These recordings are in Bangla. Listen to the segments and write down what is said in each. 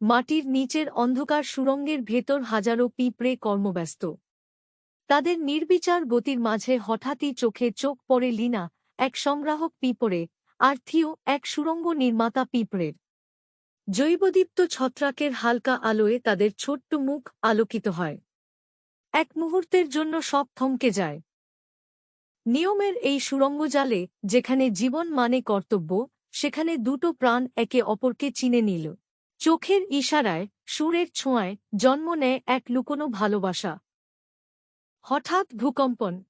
মাটির নিচের অন্ধকার সুড়ঙ্গের ভেতর হাজারো পিঁপড়ে কর্মব্যস্ত। তাদের নির্বিচার গতির মাঝে হঠাৎই চোখে চোখ পড়ে লিনা, এক সংগ্রাহক পিঁপড়ে, আর থিও, এক সুড়ঙ্গ নির্মাতা পিঁপড়ের। জৈবদীপ্ত ছত্রাকের হালকা আলোয় তাদের ছোট্ট মুখ আলোকিত হয়। এক মুহূর্তের জন্য সব থমকে যায়। নিয়মের এই সুড়ঙ্গ জালে, যেখানে জীবন মানে কর্তব্য, সেখানে দুটো প্রাণ একে অপরকে চিনে নিল। চোখের ইশারায়, সুরের ছোঁয়ায় জন্ম নেয় এক লুকোনো ভালোবাসা। হঠাৎ ভূকম্পন।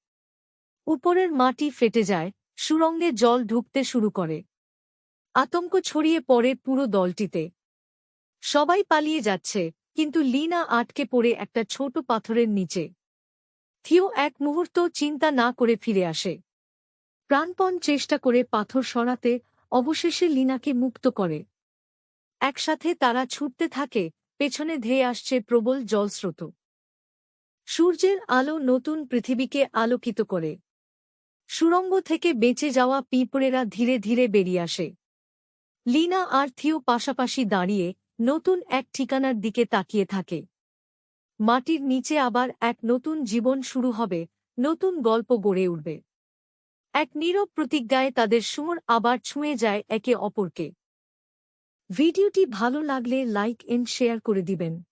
উপরের মাটি ফেটে যায়, সুড়ঙ্গে জল ঢুকতে শুরু করে। আতঙ্ক ছড়িয়ে পড়ে পুরো দলটিতে। সবাই পালিয়ে যাচ্ছে, কিন্তু লিনা আটকে পড়ে একটা ছোট পাথরের নিচে। থিও এক মুহূর্ত চিন্তা না করে ফিরে আসে। প্রাণপণ চেষ্টা করে পাথর সরাতে অবশেষে লিনাকে মুক্ত করে। একসাথে তারা ছুটতে থাকে, পেছনে ধেয়ে আসছে প্রবল জলস্রোত। সূর্যের আলো নতুন পৃথিবীকে আলোকিত করে। সুড়ঙ্গ থেকে বেঁচে যাওয়া পিঁপড়েরা ধীরে ধীরে বেরিয়ে আসে। লিনা আর থিও পাশাপাশি দাঁড়িয়ে নতুন এক ঠিকানার দিকে তাকিয়ে থাকে। মাটির নিচে আবার এক নতুন জীবন শুরু হবে, নতুন গল্প গড়ে উঠবে। এক নীরব প্রতিজ্ঞায় তাদের সুর আবার ছুঁয়ে যায় একে অপরকে। ভিডিওটি ভালো লাগলে লাইক এন্ড শেয়ার করে দিবেন।